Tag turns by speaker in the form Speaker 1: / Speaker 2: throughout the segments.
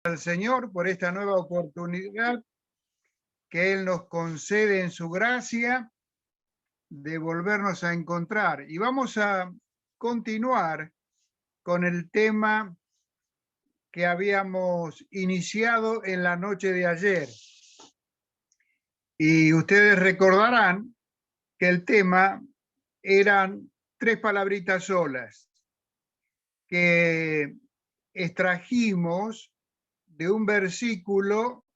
Speaker 1: al Señor por esta nueva oportunidad que Él nos concede en su gracia de volvernos a encontrar. Y vamos a continuar con el tema que habíamos iniciado en la noche de ayer. Y ustedes recordarán que el tema eran 3 palabritas solas que extrajimos de un versículo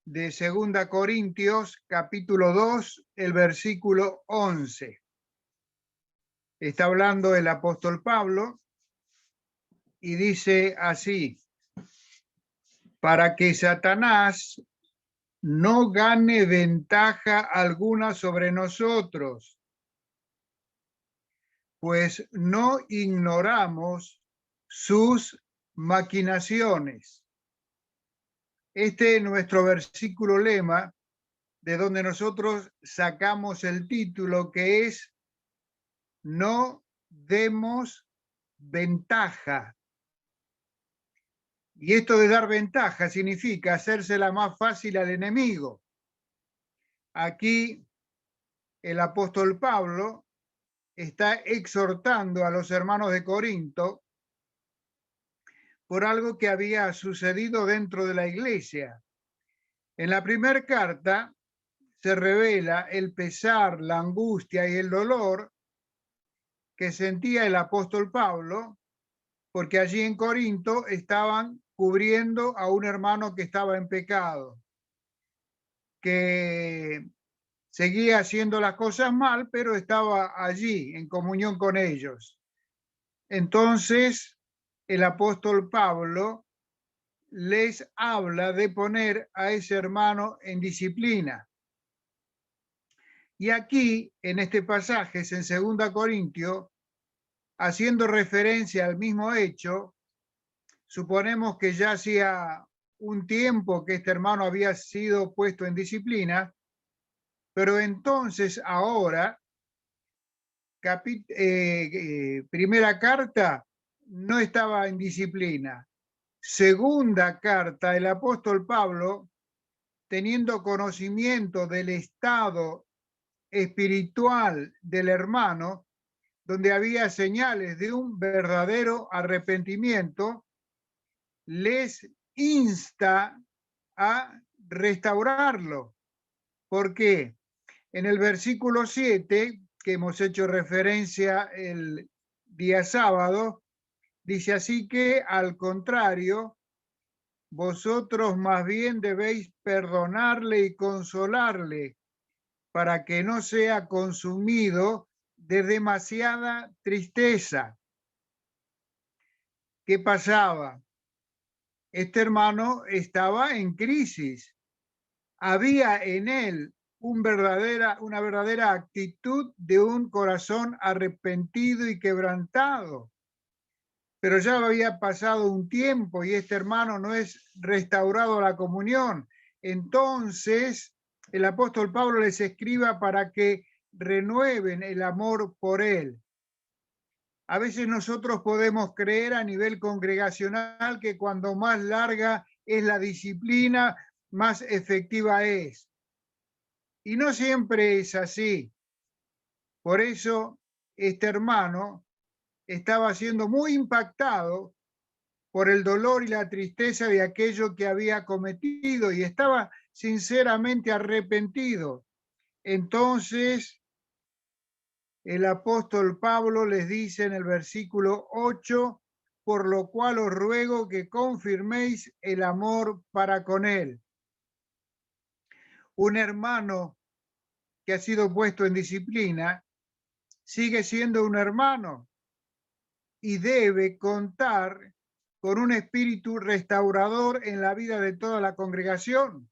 Speaker 1: de 2 Corintios, capítulo 2, el versículo 11. Está hablando el apóstol Pablo y dice así: para que Satanás no gane ventaja alguna sobre nosotros, pues no ignoramos sus maquinaciones. Este es nuestro versículo lema, de donde nosotros sacamos el título, que es no demos ventaja. Y esto de dar ventaja significa hacérsela más fácil al enemigo. Aquí el apóstol Pablo está exhortando a los hermanos de Corinto por algo que había sucedido dentro de la iglesia. En la primera carta se revela el pesar, la angustia y el dolor que sentía el apóstol Pablo, porque allí en Corinto estaban cubriendo a un hermano que estaba en pecado, que seguía haciendo las cosas mal, pero estaba allí en comunión con ellos. Entonces, el apóstol Pablo les habla de poner a ese hermano en disciplina. Y aquí, en este pasaje, en 2 Corintios, haciendo referencia al mismo hecho, suponemos que ya hacía un tiempo que este hermano había sido puesto en disciplina, pero entonces ahora, primera carta, no estaba en disciplina. Segunda carta, el apóstol Pablo, teniendo conocimiento del estado espiritual del hermano, donde había señales de un verdadero arrepentimiento, les insta a restaurarlo. ¿Por qué? En el versículo 7, que hemos hecho referencia el día sábado, dice así que al contrario, vosotros más bien debéis perdonarle y consolarle para que no sea consumido de demasiada tristeza. ¿Qué pasaba? Este hermano estaba en crisis. Había en él una verdadera actitud de un corazón arrepentido y quebrantado. Pero ya había pasado un tiempo y este hermano no es restaurado a la comunión. Entonces, el apóstol Pablo les escriba para que renueven el amor por él. A veces nosotros podemos creer a nivel congregacional que cuando más larga es la disciplina, más efectiva es. Y no siempre es así. Por eso, este hermano estaba siendo muy impactado por el dolor y la tristeza de aquello que había cometido y estaba sinceramente arrepentido. Entonces, el apóstol Pablo les dice en el versículo 8, por lo cual os ruego que confirméis el amor para con él. Un hermano que ha sido puesto en disciplina sigue siendo un hermano y debe contar con un espíritu restaurador en la vida de toda la congregación.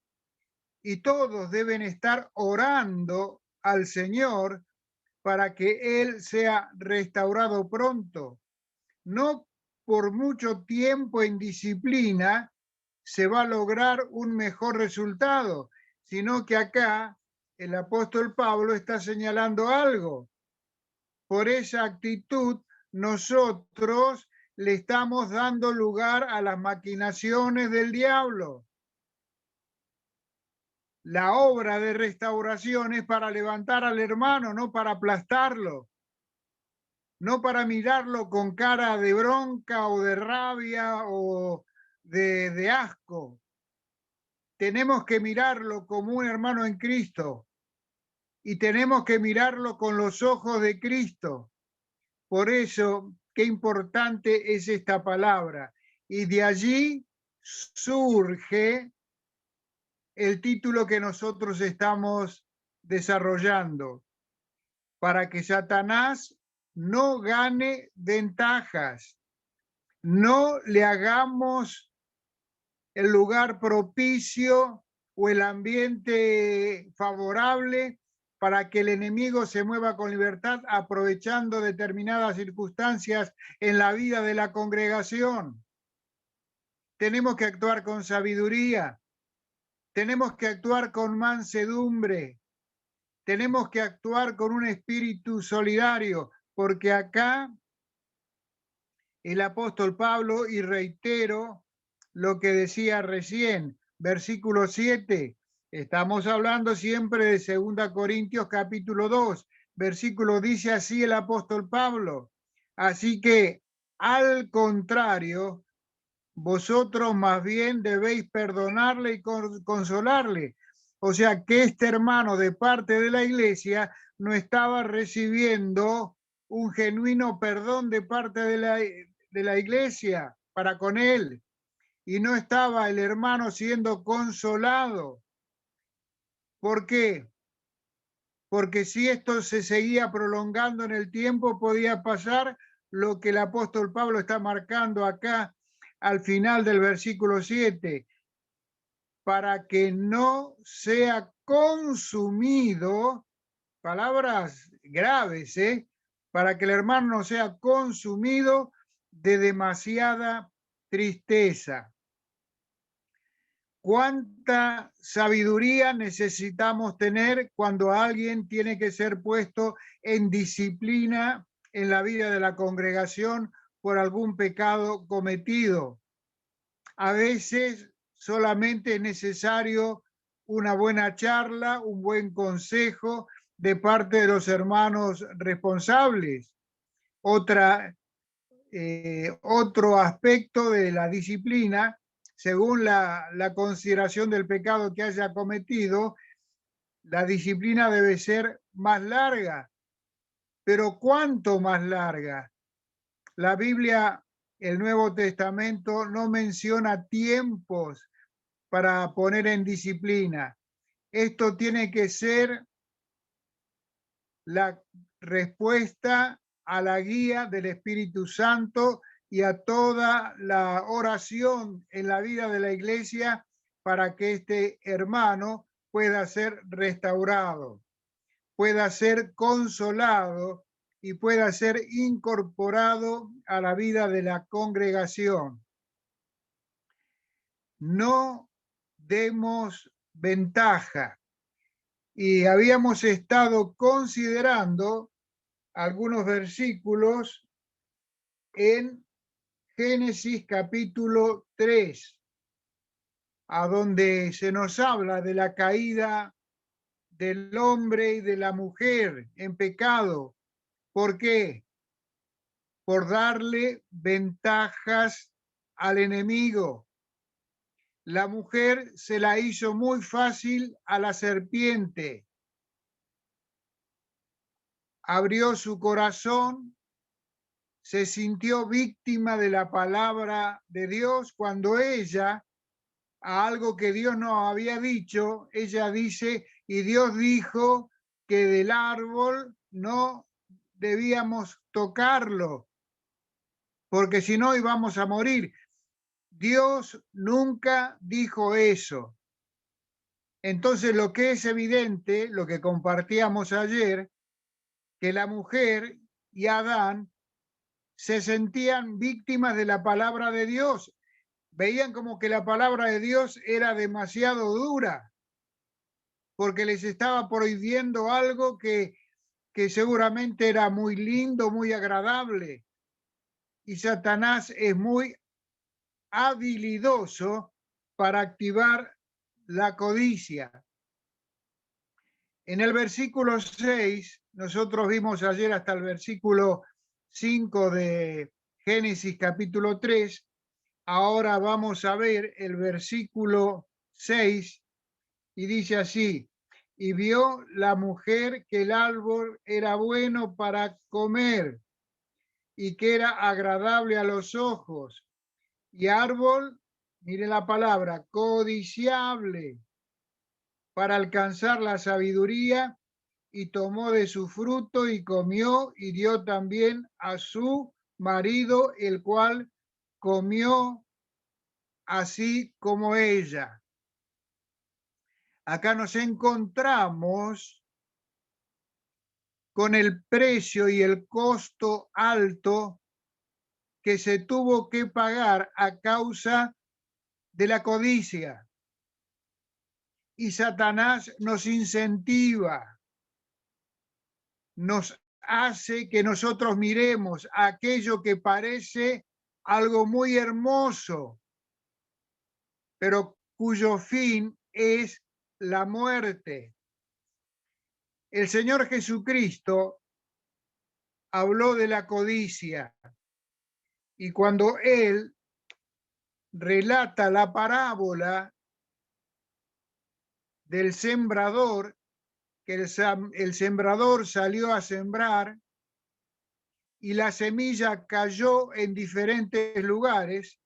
Speaker 1: Y todos deben estar orando al Señor para que Él sea restaurado pronto. No por mucho tiempo en disciplina se va a lograr un mejor resultado, sino que acá el apóstol Pablo está señalando algo. Por esa actitud nosotros le estamos dando lugar a las maquinaciones del diablo. La obra de restauración es para levantar al hermano, no para aplastarlo, no para mirarlo con cara de bronca o de rabia o de asco. Tenemos que mirarlo como un hermano en Cristo y tenemos que mirarlo con los ojos de Cristo. Por eso, qué importante es esta palabra. Y de allí surge el título que nosotros estamos desarrollando, para que Satanás no gane ventajas, no le hagamos el lugar propicio o el ambiente favorable para que el enemigo se mueva con libertad aprovechando determinadas circunstancias en la vida de la congregación. Tenemos que actuar con sabiduría, tenemos que actuar con mansedumbre, tenemos que actuar con un espíritu solidario, porque acá el apóstol Pablo, y reitero lo que decía recién, versículo 7, estamos hablando siempre de 2 Corintios capítulo 2, versículo dice así el apóstol Pablo, así que al contrario, vosotros más bien debéis perdonarle y consolarle. O sea que este hermano de parte de la iglesia no estaba recibiendo un genuino perdón de parte de la iglesia para con él. Y no estaba el hermano siendo consolado. ¿Por qué? Porque si esto se seguía prolongando en el tiempo, podía pasar lo que el apóstol Pablo está marcando acá al final del versículo 7, para que no sea consumido, palabras graves, para que el hermano no sea consumido de demasiada tristeza. ¿Cuánta sabiduría necesitamos tener cuando alguien tiene que ser puesto en disciplina en la vida de la congregación por algún pecado cometido? A veces solamente es necesario una buena charla, un buen consejo de parte de los hermanos responsables. Otro aspecto de la disciplina, según la consideración del pecado que haya cometido, la disciplina debe ser más larga. Pero ¿cuánto más larga? La Biblia, el Nuevo Testamento, no menciona tiempos para poner en disciplina. Esto tiene que ser la respuesta a la guía del Espíritu Santo y a toda la oración en la vida de la iglesia para que este hermano pueda ser restaurado, pueda ser consolado y pueda ser incorporado a la vida de la congregación. No demos ventaja. Y habíamos estado considerando algunos versículos en Génesis capítulo 3, a donde se nos habla de la caída del hombre y de la mujer en pecado. ¿Por qué? Por darle ventajas al enemigo. La mujer se la hizo muy fácil a la serpiente. Abrió su corazón, se sintió víctima de la palabra de Dios cuando ella, a algo que Dios no había dicho, ella dice, y Dios dijo que del árbol no debíamos tocarlo, porque si no íbamos a morir. Dios nunca dijo eso. Entonces lo que es evidente, lo que compartíamos ayer, que la mujer y Adán se sentían víctimas de la palabra de Dios. Veían como que la palabra de Dios era demasiado dura, porque les estaba prohibiendo algo que seguramente era muy lindo, muy agradable. y Satanás es muy habilidoso para activar la codicia. En el versículo 6, nosotros vimos ayer hasta el versículo 5 de Génesis capítulo 3, ahora vamos a ver el versículo 6 y dice así: y vio la mujer que el árbol era bueno para comer y que era agradable a los ojos, y árbol, mire la palabra, codiciable para alcanzar la sabiduría, y tomó de su fruto y comió y dio también a su marido, el cual comió así como ella. Acá nos encontramos con el precio y el costo alto que se tuvo que pagar a causa de la codicia. Y Satanás nos incentiva, nos hace que nosotros miremos aquello que parece algo muy hermoso, pero cuyo fin es la muerte. El Señor Jesucristo habló de la codicia, y cuando Él relata la parábola del sembrador, que el sembrador salió a sembrar y la semilla cayó en diferentes lugares,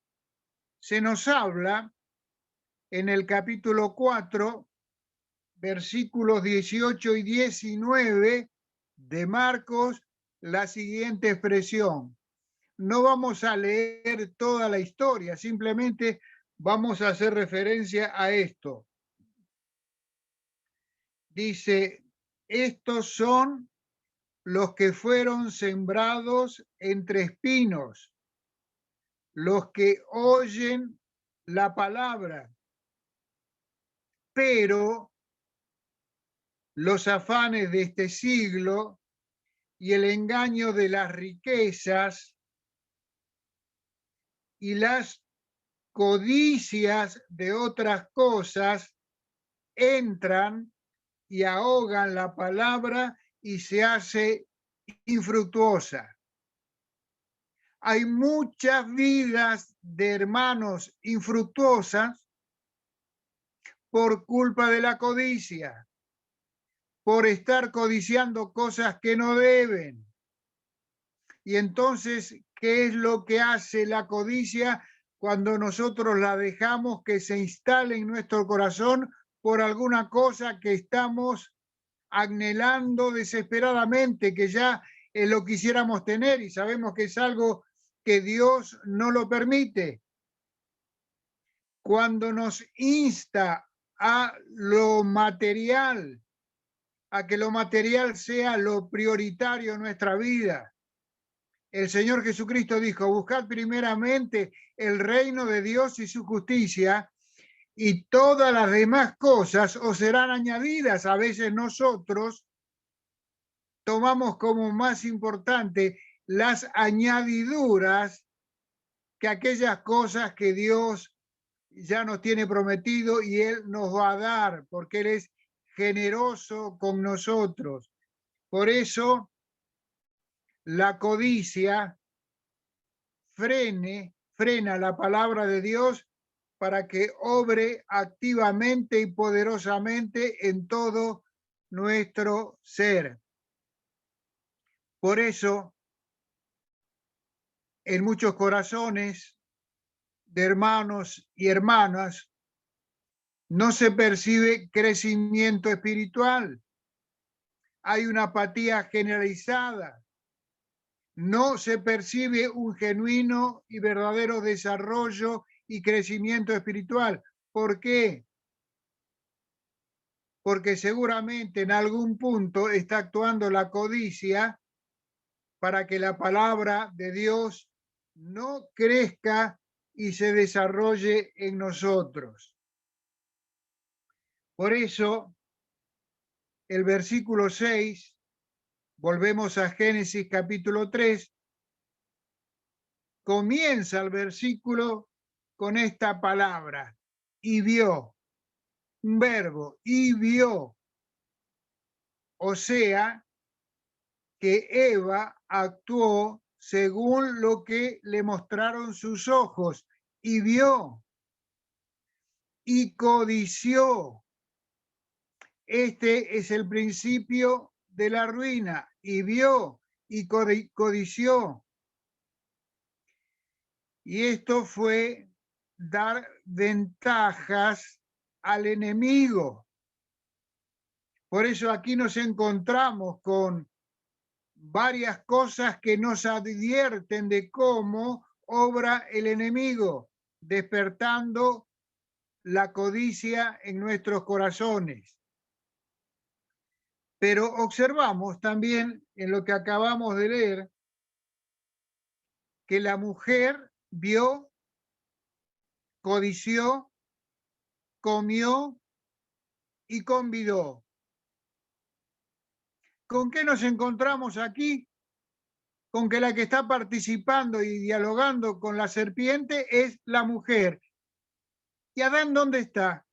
Speaker 1: se nos habla en el capítulo 4, versículos 18 y 19 de Marcos, la siguiente expresión. No vamos a leer toda la historia, simplemente vamos a hacer referencia a esto. Dice, estos son los que fueron sembrados entre espinos, los que oyen la palabra, pero los afanes de este siglo y el engaño de las riquezas y las codicias de otras cosas entran y ahogan la palabra y se hace infructuosa. Hay muchas vidas de hermanos infructuosas por culpa de la codicia, por estar codiciando cosas que no deben. Y entonces, ¿qué es lo que hace la codicia cuando nosotros la dejamos que se instale en nuestro corazón por alguna cosa que estamos anhelando desesperadamente, que ya lo quisiéramos tener y sabemos que es algo que Dios no lo permite? Cuando nos insta a lo material, a que lo material sea lo prioritario en nuestra vida. El Señor Jesucristo dijo, buscad primeramente el reino de Dios y su justicia, y todas las demás cosas os serán añadidas. A veces nosotros tomamos como más importante las añadiduras que aquellas cosas que Dios ya nos tiene prometido y Él nos va a dar, porque Él es generoso con nosotros. Por eso la codicia frena la palabra de Dios para que obre activamente y poderosamente en todo nuestro ser. Por eso, en muchos corazones de hermanos y hermanas no se percibe crecimiento espiritual. Hay una apatía generalizada. No se percibe un genuino y verdadero desarrollo y crecimiento espiritual. ¿Por qué? Porque seguramente en algún punto está actuando la codicia para que la palabra de Dios no crezca y se desarrolle en nosotros. Por eso, el versículo 6, volvemos a Génesis capítulo 3, comienza el versículo con esta palabra, y vio, un verbo, y vio. O sea, que Eva actuó según lo que le mostraron sus ojos, y vio, y codició. Este es el principio de la ruina, y vio, y codició. Y esto fue dar ventajas al enemigo. Por eso aquí nos encontramos con varias cosas que nos advierten de cómo obra el enemigo, despertando la codicia en nuestros corazones. Pero observamos también en lo que acabamos de leer que la mujer vio, codició, comió y convidó. ¿Con qué nos encontramos aquí? Con que la que está participando y dialogando con la serpiente es la mujer. ¿Y Adán dónde está?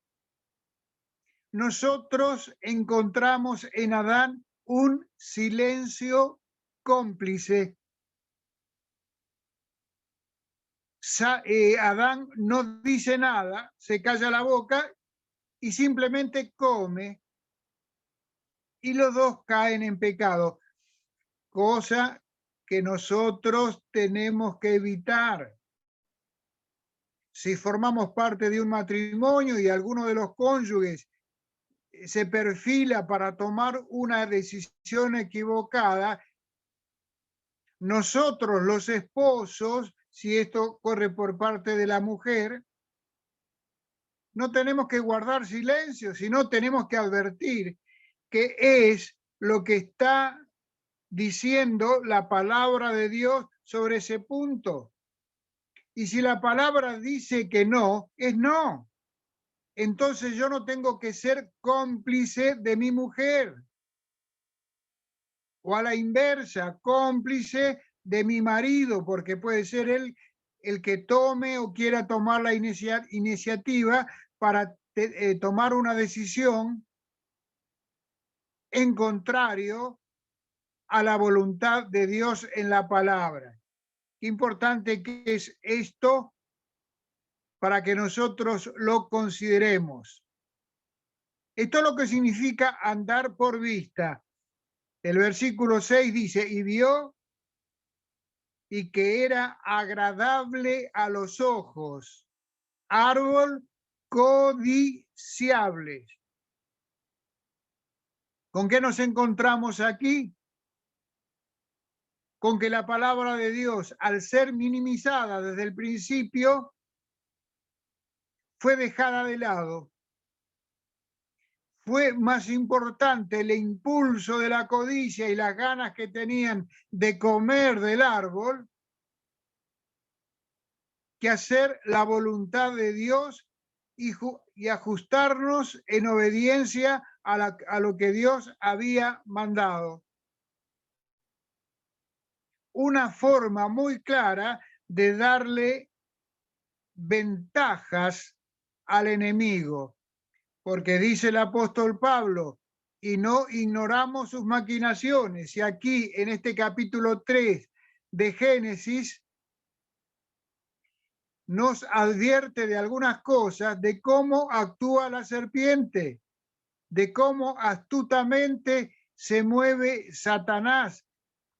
Speaker 1: Nosotros encontramos en Adán un silencio cómplice. Adán no dice nada, se calla la boca y simplemente come, y los dos caen en pecado, cosa que nosotros tenemos que evitar. Si formamos parte de un matrimonio y alguno de los cónyuges se perfila para tomar una decisión equivocada, nosotros los esposos, si esto corre por parte de la mujer, no tenemos que guardar silencio, sino tenemos que advertir qué es lo que está diciendo la palabra de Dios sobre ese punto. Y si la palabra dice que no, es no. Entonces yo no tengo que ser cómplice de mi mujer. O a la inversa, cómplice de mi marido, porque puede ser él el que tome o quiera tomar la iniciativa para tomar una decisión en contrario a la voluntad de Dios en la palabra. Qué importante que es esto para que nosotros lo consideremos. Esto es lo que significa andar por vista. El versículo 6 dice, y vio y que era agradable a los ojos, árbol codiciable. ¿Con qué nos encontramos aquí? Con que la palabra de Dios, al ser minimizada desde el principio, fue dejada de lado. Fue más importante el impulso de la codicia y las ganas que tenían de comer del árbol que hacer la voluntad de Dios y ajustarnos en obediencia a lo que Dios había mandado. Una forma muy clara de darle ventajas al enemigo, porque dice el apóstol Pablo, y no ignoramos sus maquinaciones. Y aquí en este capítulo 3 de Génesis nos advierte de algunas cosas, de cómo actúa la serpiente, de cómo astutamente se mueve Satanás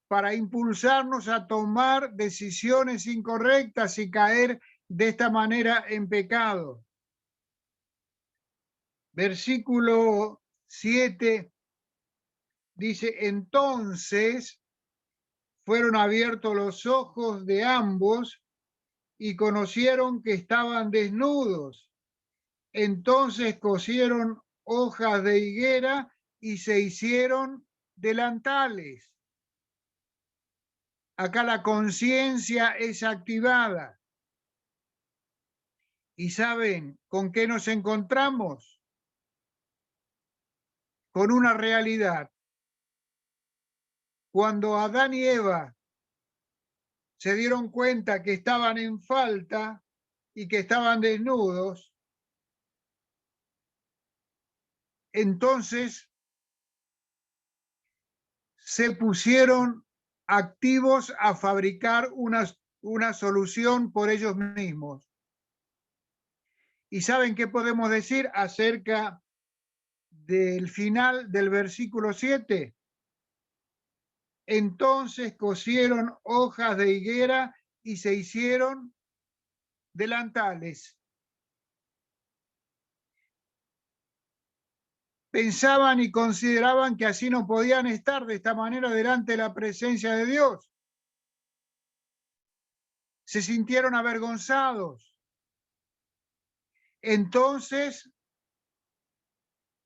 Speaker 1: para impulsarnos a tomar decisiones incorrectas y caer de esta manera en pecado. Versículo 7 dice, entonces fueron abiertos los ojos de ambos y conocieron que estaban desnudos. Entonces cosieron hojas de higuera y se hicieron delantales. Acá la conciencia es activada. ¿Y saben con qué nos encontramos? Con una realidad. Cuando Adán y Eva se dieron cuenta que estaban en falta y que estaban desnudos, entonces se pusieron activos a fabricar una solución por ellos mismos. ¿Y saben qué podemos decir acerca del final del versículo 7? Entonces cosieron hojas de higuera y se hicieron delantales. Pensaban y consideraban que así no podían estar de esta manera delante de la presencia de Dios. Se sintieron avergonzados. Entonces,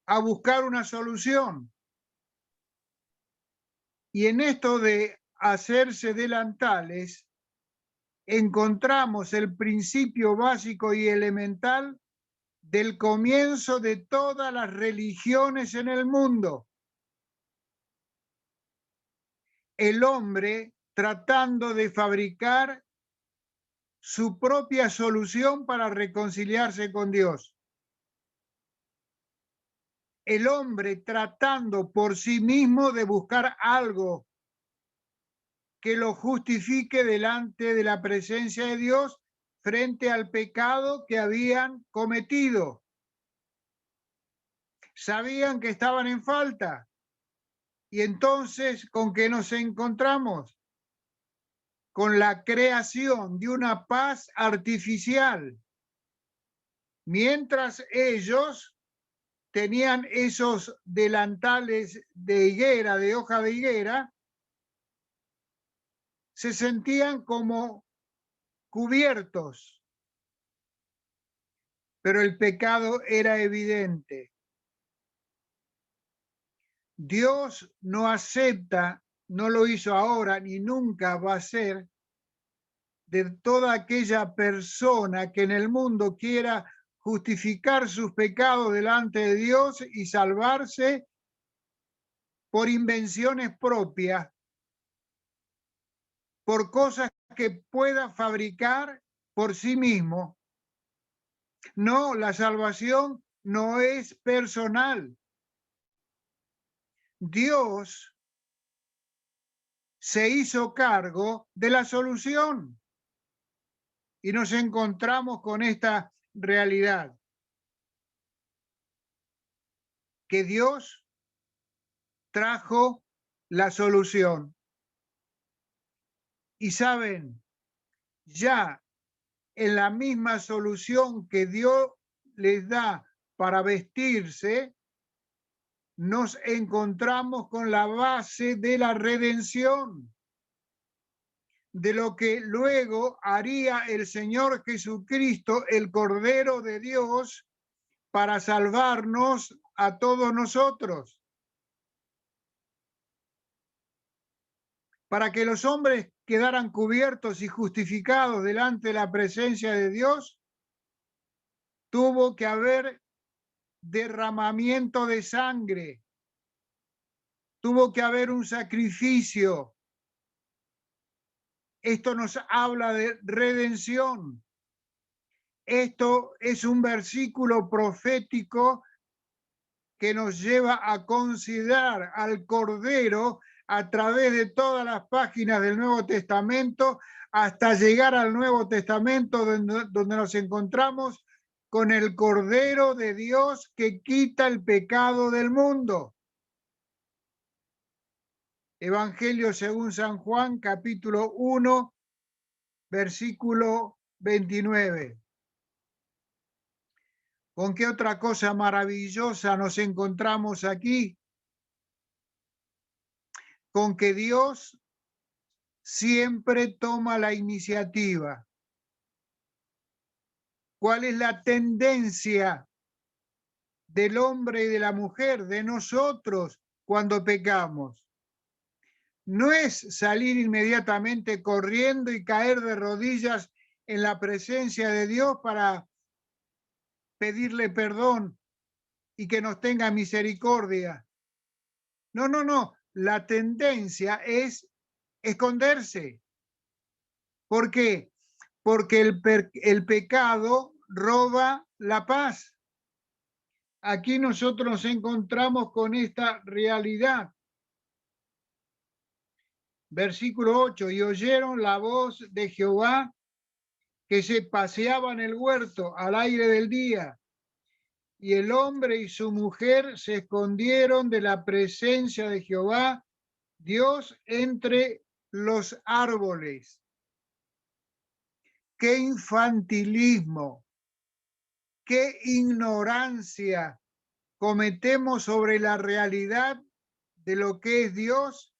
Speaker 1: a buscar una solución. Y en esto de hacerse delantales, encontramos el principio básico y elemental del comienzo de todas las religiones en el mundo. El hombre tratando de fabricar su propia solución para reconciliarse con Dios. El hombre tratando por sí mismo de buscar algo que lo justifique delante de la presencia de Dios frente al pecado que habían cometido. Sabían que estaban en falta. Y entonces, ¿con qué nos encontramos? Con la creación de una paz artificial. Mientras ellos tenían esos delantales de higuera, de hoja de higuera, se sentían como cubiertos. Pero el pecado era evidente. Dios no acepta, no lo hizo ahora ni nunca va a ser, de toda aquella persona que en el mundo quiera justificar sus pecados delante de Dios y salvarse por invenciones propias, por cosas que pueda fabricar por sí mismo. No, la salvación no es personal. Dios se hizo cargo de la solución y nos encontramos con esta realidad, que Dios trajo la solución. Y saben, ya en la misma solución que Dios les da para vestirse, nos encontramos con la base de la redención, de lo que luego haría el Señor Jesucristo, el Cordero de Dios, para salvarnos a todos nosotros. Para que los hombres quedaran cubiertos y justificados delante de la presencia de Dios, tuvo que haber derramamiento de sangre, tuvo que haber un sacrificio. Esto nos habla de redención. Esto es un versículo profético que nos lleva a considerar al Cordero a través de todas las páginas del Nuevo Testamento hasta llegar al Nuevo Testamento donde nos encontramos con el Cordero de Dios que quita el pecado del mundo. Evangelio según San Juan, capítulo 1, versículo 29. ¿Con qué otra cosa maravillosa nos encontramos aquí? Con que Dios siempre toma la iniciativa. ¿Cuál es la tendencia del hombre y de la mujer, de nosotros, cuando pecamos? No es salir inmediatamente corriendo y caer de rodillas en la presencia de Dios para pedirle perdón y que nos tenga misericordia. No, no, no. La tendencia es esconderse. ¿Por qué? Porque el pecado roba la paz. Aquí nosotros nos encontramos con esta realidad. Versículo 8, y oyeron la voz de Jehová que se paseaba en el huerto al aire del día, y el hombre y su mujer se escondieron de la presencia de Jehová, Dios, entre los árboles. ¡Qué infantilismo! ¡Qué ignorancia cometemos sobre la realidad de lo que es Dios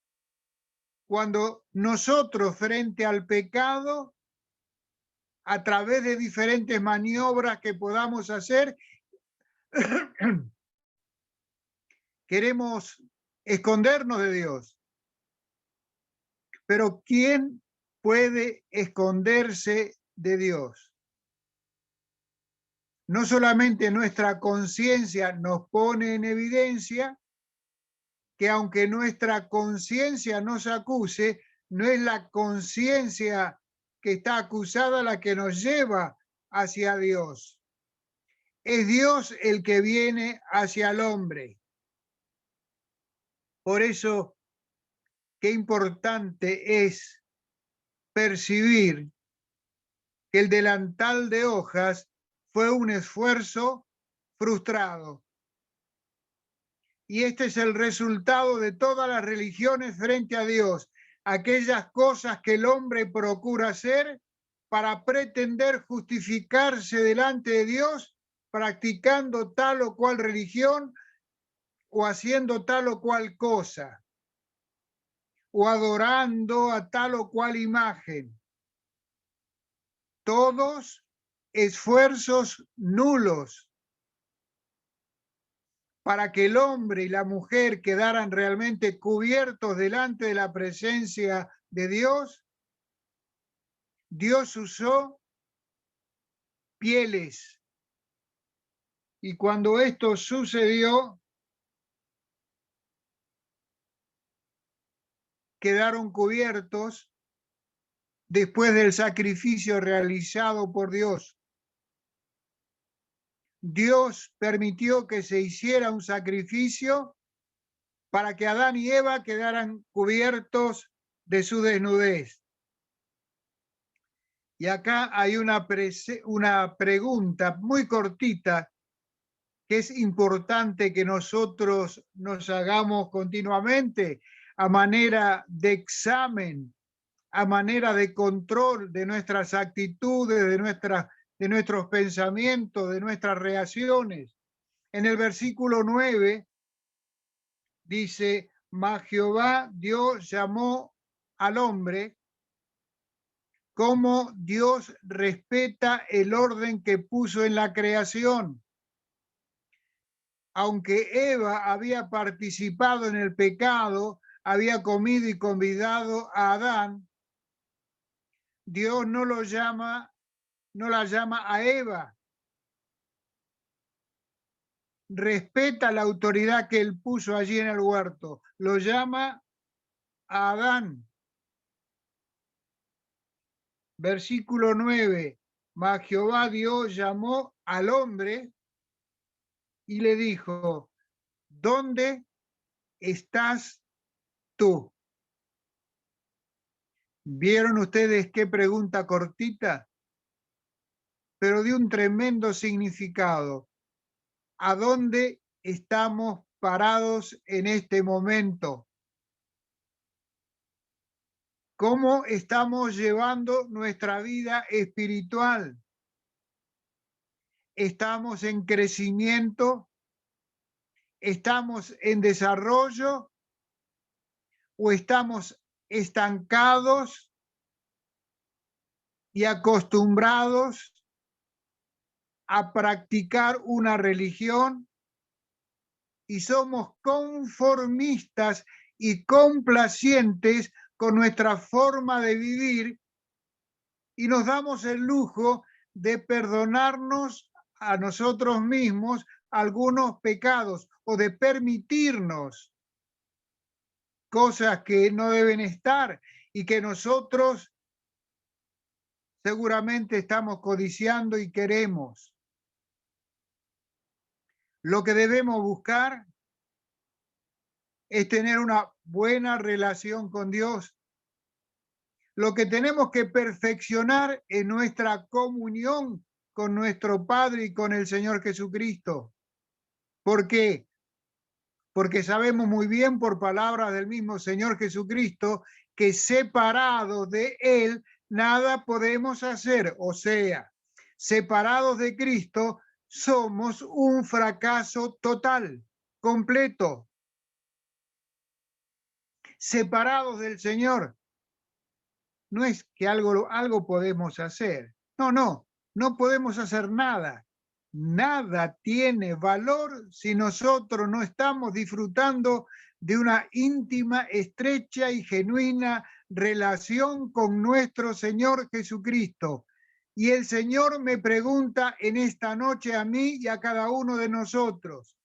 Speaker 1: cuando nosotros frente al pecado, a través de diferentes maniobras que podamos hacer, queremos escondernos de Dios? Pero ¿quién puede esconderse de Dios? No solamente nuestra conciencia nos pone en evidencia que aunque nuestra conciencia nos acuse, no es la conciencia que está acusada la que nos lleva hacia Dios. Es Dios el que viene hacia el hombre. Por eso, qué importante es percibir que el delantal de hojas fue un esfuerzo frustrado. Y este es el resultado de todas las religiones frente a Dios. Aquellas cosas que el hombre procura hacer para pretender justificarse delante de Dios, practicando tal o cual religión o haciendo tal o cual cosa, o adorando a tal o cual imagen. Todos esfuerzos nulos para que el hombre y la mujer quedaran realmente cubiertos delante de la presencia de Dios. Dios usó pieles. Y cuando esto sucedió, quedaron cubiertos después del sacrificio realizado por Dios. Dios permitió que se hiciera un sacrificio para que Adán y Eva quedaran cubiertos de su desnudez. Y acá hay una pregunta muy cortita que es importante que nosotros nos hagamos continuamente a manera de examen, a manera de control de nuestras actitudes, de nuestros pensamientos, de nuestras reacciones. En el versículo 9 dice, mas Jehová Dios llamó al hombre. Cómo Dios respeta el orden que puso en la creación. Aunque Eva había participado en el pecado, había comido y convidado a Adán, Dios no la llama a Eva. Respeta la autoridad que él puso allí en el huerto. Lo llama a Adán. Versículo 9. Mas Jehová Dios llamó al hombre y le dijo, ¿dónde estás tú? ¿Vieron ustedes qué pregunta cortita? Pero de un tremendo significado. ¿A dónde estamos parados en este momento? ¿Cómo estamos llevando nuestra vida espiritual? ¿Estamos en crecimiento? ¿Estamos en desarrollo? ¿O estamos estancados y acostumbrados a practicar una religión y somos conformistas y complacientes con nuestra forma de vivir y nos damos el lujo de perdonarnos a nosotros mismos algunos pecados o de permitirnos cosas que no deben estar y que nosotros seguramente estamos codiciando y queremos. Lo que debemos buscar es tener una buena relación con Dios. Lo que tenemos que perfeccionar es nuestra comunión con nuestro Padre y con el Señor Jesucristo. ¿Por qué? Porque sabemos muy bien por palabras del mismo Señor Jesucristo que separados de Él nada podemos hacer. O sea, separados de Cristo somos un fracaso total, completo. Separados del Señor. No es que algo podemos hacer. No podemos hacer nada. Nada tiene valor si nosotros no estamos disfrutando de una íntima, estrecha y genuina relación con nuestro Señor Jesucristo. Y el Señor me pregunta en esta noche a mí y a cada uno de nosotros,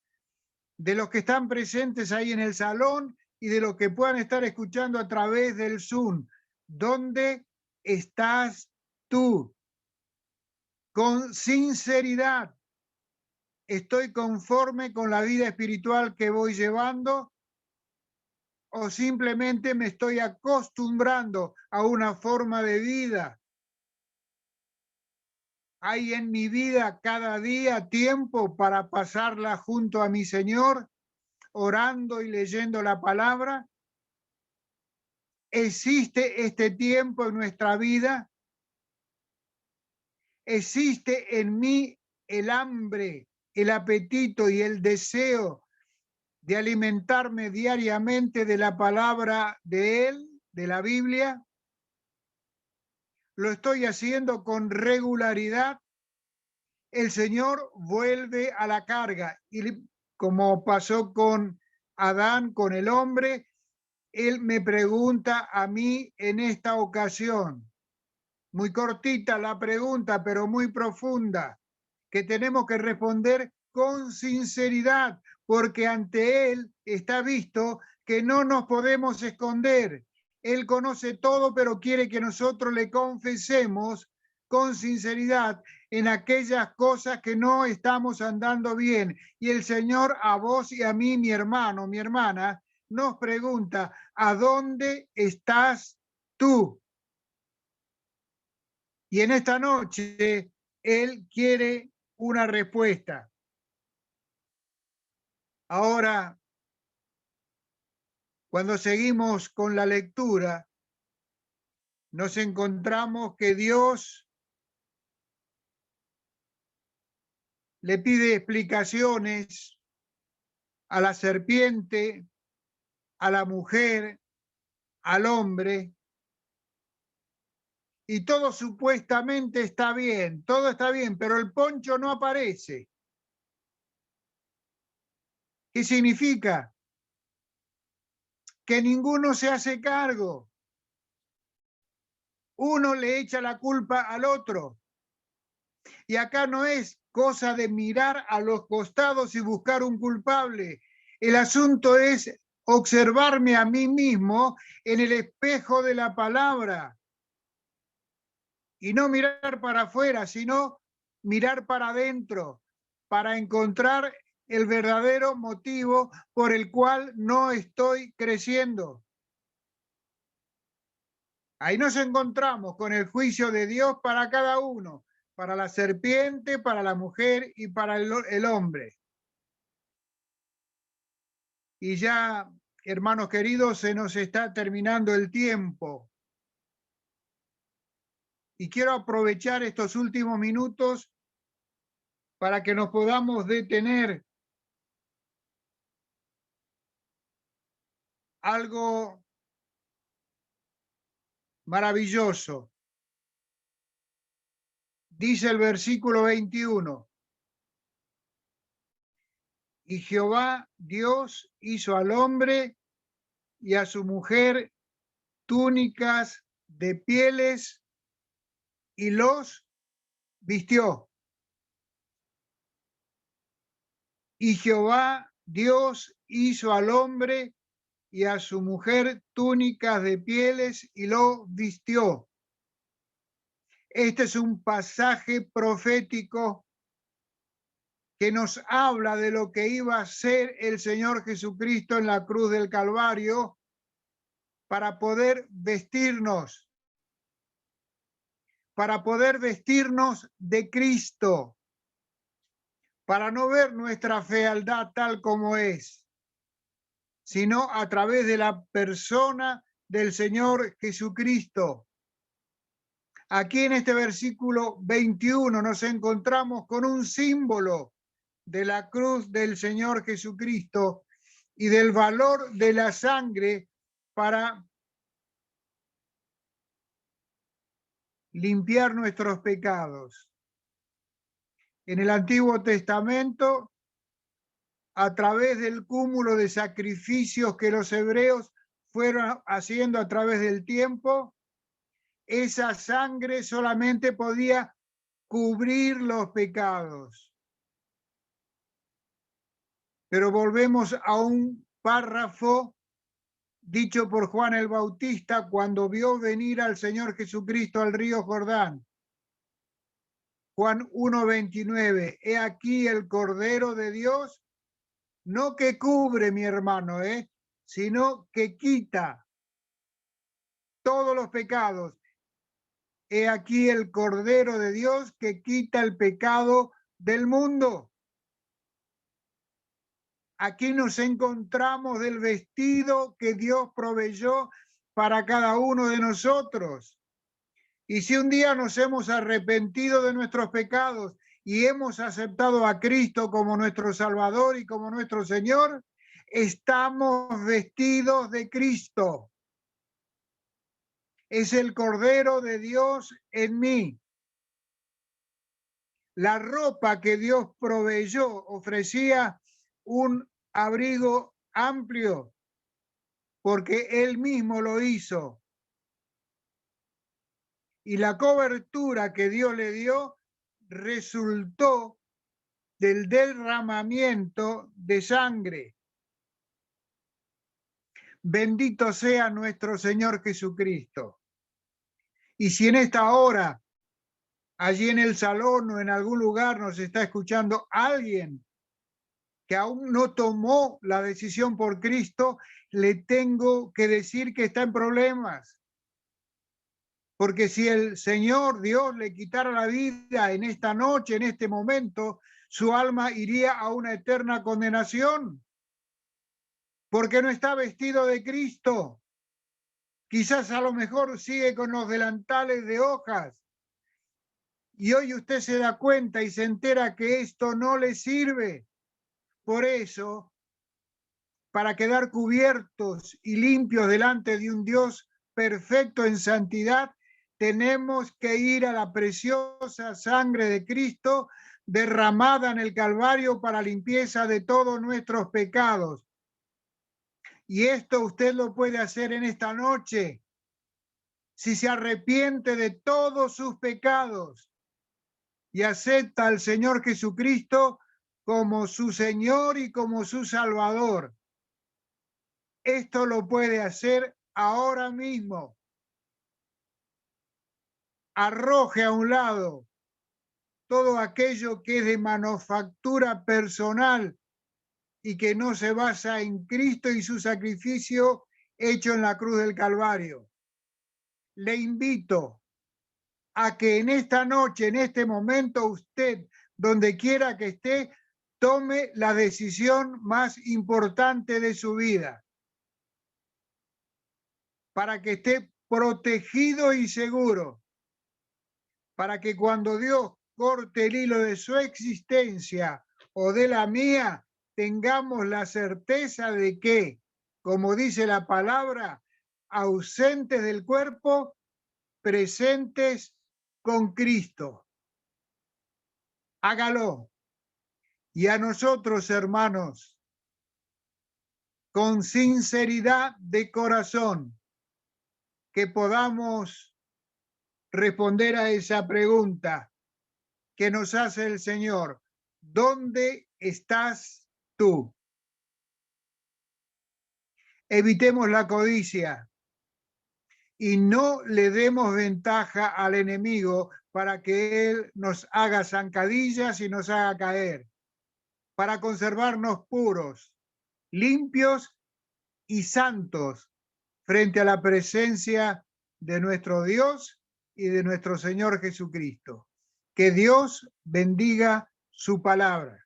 Speaker 1: de los que están presentes ahí en el salón y de los que puedan estar escuchando a través del Zoom, ¿dónde estás tú? Con sinceridad, ¿estoy conforme con la vida espiritual que voy llevando? ¿O simplemente me estoy acostumbrando a una forma de vida? ¿Hay en mi vida cada día tiempo para pasarla junto a mi Señor, orando y leyendo la palabra? ¿Existe este tiempo en nuestra vida? ¿Existe en mí el hambre, el apetito y el deseo de alimentarme diariamente de la palabra de Él, de la Biblia? ¿Lo estoy haciendo con regularidad? El Señor vuelve a la carga y como pasó con Adán, con el hombre, Él me pregunta a mí en esta ocasión. Muy cortita la pregunta, pero muy profunda, que tenemos que responder con sinceridad, porque ante Él está visto que no nos podemos esconder. Él conoce todo, pero quiere que nosotros le confesemos con sinceridad en aquellas cosas que no estamos andando bien. Y el Señor a vos y a mí, mi hermano, mi hermana, nos pregunta, ¿a dónde estás tú? Y en esta noche Él quiere una respuesta. Ahora, cuando seguimos con la lectura, nos encontramos que Dios le pide explicaciones a la serpiente, a la mujer, al hombre, y todo supuestamente está bien, todo está bien, pero el poncho no aparece. ¿Qué significa? Que ninguno se hace cargo. Uno le echa la culpa al otro. Y acá no es cosa de mirar a los costados y buscar un culpable. El asunto es observarme a mí mismo en el espejo de la palabra. Y no mirar para afuera, sino mirar para adentro, para encontrar el verdadero motivo por el cual no estoy creciendo. Ahí nos encontramos con el juicio de Dios para cada uno, para la serpiente, para la mujer y para el hombre. Y ya, hermanos queridos, se nos está terminando el tiempo. Y quiero aprovechar estos últimos minutos para que nos podamos detener algo maravilloso. Dice el versículo 21. Y Jehová Dios hizo al hombre y a su mujer túnicas de pieles y los vistió. Y Jehová Dios hizo al hombre y a su mujer túnicas de pieles y lo vistió. Este es un pasaje profético que nos habla de lo que iba a ser el Señor Jesucristo en la cruz del Calvario para poder vestirnos de Cristo, para no ver nuestra fealdad tal como es, sino a través de la persona del Señor Jesucristo. Aquí en este versículo 21 nos encontramos con un símbolo de la cruz del Señor Jesucristo y del valor de la sangre para limpiar nuestros pecados. En el Antiguo Testamento, a través del cúmulo de sacrificios que los hebreos fueron haciendo a través del tiempo, esa sangre solamente podía cubrir los pecados. Pero volvemos a un párrafo dicho por Juan el Bautista cuando vio venir al Señor Jesucristo al río Jordán. Juan 1:29, he aquí el Cordero de Dios, no que cubre, mi hermano, sino que quita todos los pecados. He aquí el Cordero de Dios que quita el pecado del mundo. Aquí nos encontramos del vestido que Dios proveyó para cada uno de nosotros. Y si un día nos hemos arrepentido de nuestros pecados y hemos aceptado a Cristo como nuestro Salvador y como nuestro Señor, estamos vestidos de Cristo. Es el Cordero de Dios en mí. La ropa que Dios proveyó ofrecía un abrigo amplio porque Él mismo lo hizo. Y la cobertura que Dios le dio resultó del derramamiento de sangre. Bendito sea nuestro Señor Jesucristo. Y si en esta hora, allí en el salón o en algún lugar nos está escuchando alguien que aún no tomó la decisión por Cristo, le tengo que decir que está en problemas. Porque si el Señor Dios le quitara la vida en esta noche, en este momento, su alma iría a una eterna condenación. Porque no está vestido de Cristo. Quizás a lo mejor sigue con los delantales de hojas. Y hoy usted se da cuenta y se entera que esto no le sirve. Por eso, para quedar cubiertos y limpios delante de un Dios perfecto en santidad, tenemos que ir a la preciosa sangre de Cristo derramada en el Calvario para limpieza de todos nuestros pecados. Y esto usted lo puede hacer en esta noche si se arrepiente de todos sus pecados y acepta al Señor Jesucristo como su Señor y como su Salvador. Esto lo puede hacer ahora mismo. Arroje a un lado todo aquello que es de manufactura personal y que no se basa en Cristo y su sacrificio hecho en la cruz del Calvario. Le invito a que en esta noche, en este momento, usted, donde quiera que esté, tome la decisión más importante de su vida para que esté protegido y seguro, para que cuando Dios corte el hilo de su existencia o de la mía, tengamos la certeza de que, como dice la palabra, ausentes del cuerpo, presentes con Cristo. Hágalo. Y a nosotros, hermanos, con sinceridad de corazón, que podamos responder a esa pregunta que nos hace el Señor. ¿Dónde estás tú? Evitemos la codicia y no le demos ventaja al enemigo para que Él nos haga zancadillas y nos haga caer, para conservarnos puros, limpios y santos frente a la presencia de nuestro Dios y de nuestro Señor Jesucristo. Que Dios bendiga su palabra.